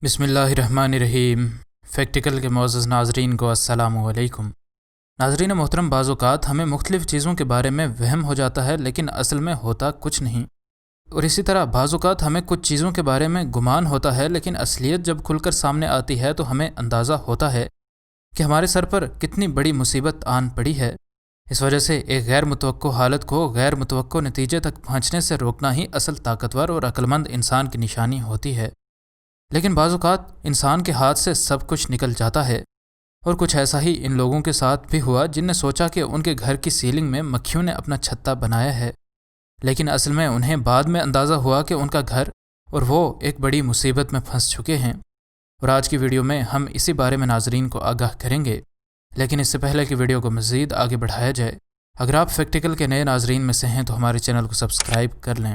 بسم اللہ الرحمن الرحیم۔ فیکٹیکل کے معزز ناظرین کو السلام علیکم۔ ناظرین محترم، بعض اوقات ہمیں مختلف چیزوں کے بارے میں وہم ہو جاتا ہے لیکن اصل میں ہوتا کچھ نہیں، اور اسی طرح بعض اوقات ہمیں کچھ چیزوں کے بارے میں گمان ہوتا ہے لیکن اصلیت جب کھل کر سامنے آتی ہے تو ہمیں اندازہ ہوتا ہے کہ ہمارے سر پر کتنی بڑی مصیبت آن پڑی ہے۔ اس وجہ سے ایک غیر متوقع حالت کو غیر متوقع نتیجے تک پہنچنے سے روکنا ہی اصل طاقتور اور عقلمند انسان کی نشانی ہوتی ہے۔ لیکن بعض اوقات انسان کے ہاتھ سے سب کچھ نکل جاتا ہے، اور کچھ ایسا ہی ان لوگوں کے ساتھ بھی ہوا جن نے سوچا کہ ان کے گھر کی سیلنگ میں مکھیوں نے اپنا چھتا بنایا ہے، لیکن اصل میں انہیں بعد میں اندازہ ہوا کہ ان کا گھر اور وہ ایک بڑی مصیبت میں پھنس چکے ہیں۔ اور آج کی ویڈیو میں ہم اسی بارے میں ناظرین کو آگاہ کریں گے، لیکن اس سے پہلے کہ ویڈیو کو مزید آگے بڑھایا جائے، اگر آپ فیکٹیکل کے نئے ناظرین میں سے ہیں تو ہمارے چینل کو سبسکرائب کر لیں۔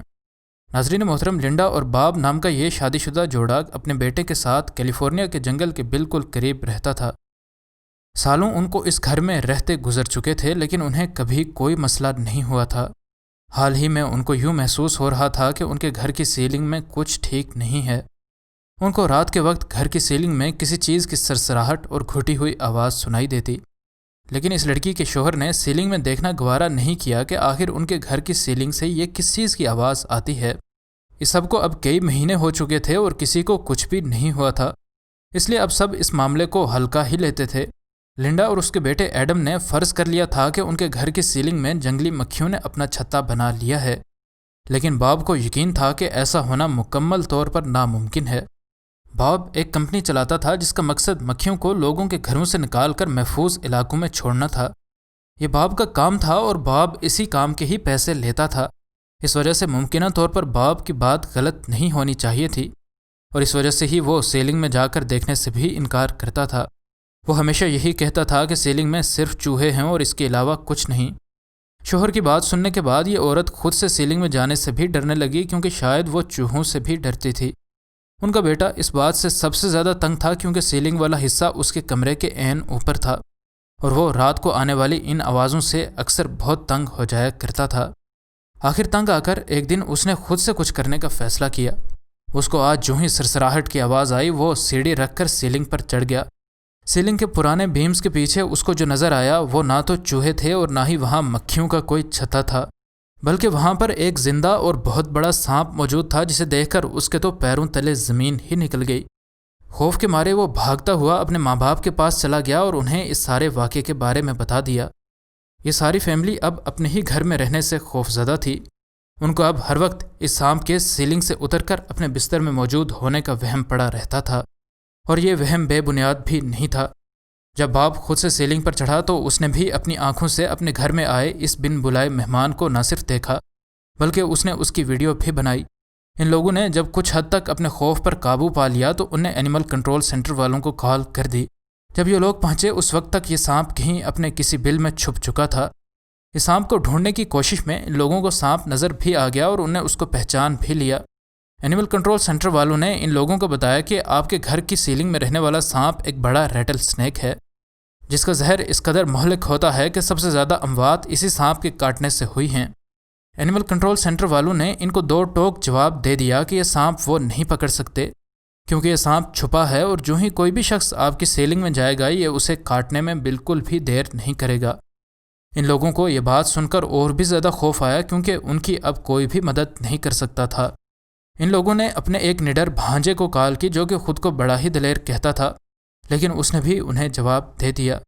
ناظرین محترم، لنڈا اور باب نام کا یہ شادی شدہ جوڑا اپنے بیٹے کے ساتھ کیلیفورنیا کے جنگل کے بالکل قریب رہتا تھا۔ سالوں ان کو اس گھر میں رہتے گزر چکے تھے لیکن انہیں کبھی کوئی مسئلہ نہیں ہوا تھا۔ حال ہی میں ان کو یوں محسوس ہو رہا تھا کہ ان کے گھر کی سیلنگ میں کچھ ٹھیک نہیں ہے۔ ان کو رات کے وقت گھر کی سیلنگ میں کسی چیز کی سرسراہٹ اور گھٹی ہوئی آواز سنائی دیتی، لیکن اس لڑکی کے شوہر نے سیلنگ میں دیکھنا گوارا نہیں کیا کہ آخر ان کے گھر کی سیلنگ سے یہ کس چیز کی آواز آتی ہے۔ اس سب کو اب کئی مہینے ہو چکے تھے اور کسی کو کچھ بھی نہیں ہوا تھا، اس لیے اب سب اس معاملے کو ہلکا ہی لیتے تھے۔ لنڈا اور اس کے بیٹے ایڈم نے فرض کر لیا تھا کہ ان کے گھر کی سیلنگ میں جنگلی مکھیوں نے اپنا چھتا بنا لیا ہے، لیکن باب کو یقین تھا کہ ایسا ہونا مکمل طور پر ناممکن ہے۔ باب ایک کمپنی چلاتا تھا جس کا مقصد مکھیوں کو لوگوں کے گھروں سے نکال کر محفوظ علاقوں میں چھوڑنا تھا۔ یہ باب کا کام تھا اور باب اسی کام کے ہی پیسے لیتا تھا۔ اس وجہ سے ممکنہ طور پر باب کی بات غلط نہیں ہونی چاہیے تھی، اور اس وجہ سے ہی وہ سیلنگ میں جا کر دیکھنے سے بھی انکار کرتا تھا۔ وہ ہمیشہ یہی کہتا تھا کہ سیلنگ میں صرف چوہے ہیں اور اس کے علاوہ کچھ نہیں۔ شوہر کی بات سننے کے بعد یہ عورت خود سے سیلنگ میں جانے سے بھی ڈرنے لگی، کیونکہ شاید وہ چوہوں سے بھی ڈرتی تھی۔ ان کا بیٹا اس بات سے سب سے زیادہ تنگ تھا کیونکہ سیلنگ والا حصہ اس کے کمرے کے عین اوپر تھا، اور وہ رات کو آنے والی ان آوازوں سے اکثر بہت تنگ ہو جایا کرتا تھا۔ آخر تنگ آ کر ایک دن اس نے خود سے کچھ کرنے کا فیصلہ کیا۔ اس کو آج جو ہی سرسراہٹ کی آواز آئی وہ سیڑھی رکھ کر سیلنگ پر چڑھ گیا۔ سیلنگ کے پرانے بیمز کے پیچھے اس کو جو نظر آیا وہ نہ تو چوہے تھے اور نہ ہی وہاں مکھیوں کا کوئی چھتا تھا، بلکہ وہاں پر ایک زندہ اور بہت بڑا سانپ موجود تھا جسے دیکھ کر اس کے تو پیروں تلے زمین ہی نکل گئی۔ خوف کے مارے وہ بھاگتا ہوا اپنے ماں باپ کے پاس چلا گیا اور انہیں اس سارے واقعے کے بارے میں بتا دیا۔ یہ ساری فیملی اب اپنے ہی گھر میں رہنے سے خوف زدہ تھی۔ ان کو اب ہر وقت اس سانپ کے سیلنگ سے اتر کر اپنے بستر میں موجود ہونے کا وہم پڑا رہتا تھا، اور یہ وہم بے بنیاد بھی نہیں تھا۔ جب باب خود سے سیلنگ پر چڑھا تو اس نے بھی اپنی آنکھوں سے اپنے گھر میں آئے اس بن بلائے مہمان کو نہ صرف دیکھا بلکہ اس نے اس کی ویڈیو بھی بنائی۔ ان لوگوں نے جب کچھ حد تک اپنے خوف پر قابو پا لیا تو انہیں اینیمل کنٹرول سینٹر والوں کو کال کر دی۔ جب یہ لوگ پہنچے اس وقت تک یہ سانپ کہیں اپنے کسی بل میں چھپ چکا تھا۔ اس سانپ کو ڈھونڈنے کی کوشش میں ان لوگوں کو سانپ نظر بھی آ گیا اور انہیں اس کو پہچان بھی لیا۔ اینیمل کنٹرول سینٹر والوں نے ان لوگوں کو بتایا کہ آپ کے گھر کی سیلنگ میں رہنے والا سانپ ایک بڑا ریٹل سنیک ہے، جس کا زہر اس قدر مہلک ہوتا ہے کہ سب سے زیادہ اموات اسی سانپ کے کاٹنے سے ہوئی ہیں۔ اینیمل کنٹرول سینٹر والوں نے ان کو دو ٹوک جواب دے دیا کہ یہ سانپ وہ نہیں پکڑ سکتے کیونکہ یہ سانپ چھپا ہے، اور جو ہی کوئی بھی شخص آپ کی سیلنگ میں جائے گا یہ اسے کاٹنے میں بالکل بھی دیر نہیں کرے گا۔ ان لوگوں کو یہ بات سن کر اور بھی زیادہ خوف آیا کیونکہ ان کی اب کوئی بھی مدد نہیں کر سکتا تھا۔ ان لوگوں نے اپنے ایک نڈر بھانجے کو کال کی جو کہ خود کو بڑا ہی دلیر کہتا تھا، لیکن اس نے بھی انہیں جواب دے دیا۔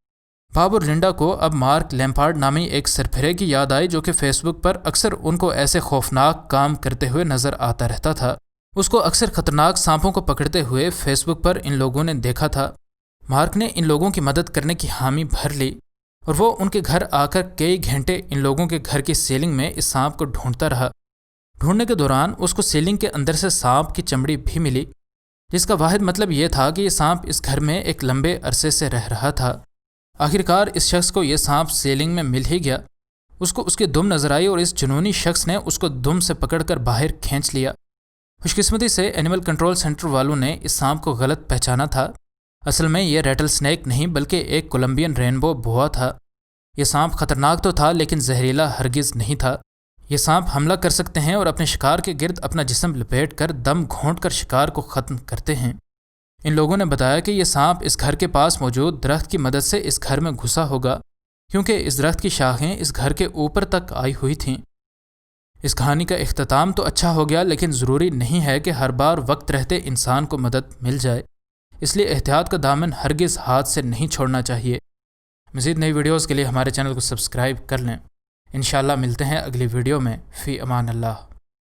باب اور لنڈا کو اب مارک لیمپارڈ نامی ایک سرپھرے کی یاد آئی جو کہ فیس بک پر اکثر ان کو ایسے خوفناک کام کرتے ہوئے نظر آتا رہتا تھا۔ اس کو اکثر خطرناک سانپوں کو پکڑتے ہوئے فیس بک پر ان لوگوں نے دیکھا تھا۔ مارک نے ان لوگوں کی مدد کرنے کی حامی بھر لی اور وہ ان کے گھر آ کر کئی گھنٹے ان لوگوں کے گھر کی سیلنگ میں اس سانپ کو ڈھونڈتا رہا۔ ڈھونڈنے کے دوران اس کو سیلنگ کے اندر سے سانپ کی چمڑی بھی ملی، جس کا واحد مطلب یہ تھا کہ یہ سانپ اس گھر میں ایک لمبے عرصے سے رہ رہا تھا۔ آخرکار اس شخص کو یہ سانپ سیلنگ میں مل ہی گیا۔ اس کو اس کی دم نظر آئی اور اس جنونی شخص نے اس کو دم سے پکڑ کر باہر کھینچ لیا۔ خوش قسمتی سے اینیمل کنٹرول سینٹر والوں نے اس سانپ کو غلط پہچانا تھا۔ اصل میں یہ ریٹل سنیک نہیں بلکہ ایک کولمبین رینبو بوا تھا۔ یہ سانپ خطرناک تو تھا لیکن زہریلا ہرگز نہیں تھا۔ یہ سانپ حملہ کر سکتے ہیں اور اپنے شکار کے گرد اپنا جسم لپیٹ کر دم گھونٹ کر شکار کو ختم کرتے ہیں۔ ان لوگوں نے بتایا کہ یہ سانپ اس گھر کے پاس موجود درخت کی مدد سے اس گھر میں گھسا ہوگا، کیونکہ اس درخت کی شاخیں اس گھر کے اوپر تک آئی ہوئی تھیں۔ اس کہانی کا اختتام تو اچھا ہو گیا، لیکن ضروری نہیں ہے کہ ہر بار وقت رہتے انسان کو مدد مل جائے، اس لیے احتیاط کا دامن ہرگز ہاتھ سے نہیں چھوڑنا چاہیے۔ مزید نئی ویڈیوز کے لیے ہمارے چینل کو سبسکرائب کر لیں۔ انشاءاللہ ملتے ہیں اگلی ویڈیو میں۔ فی امان اللہ۔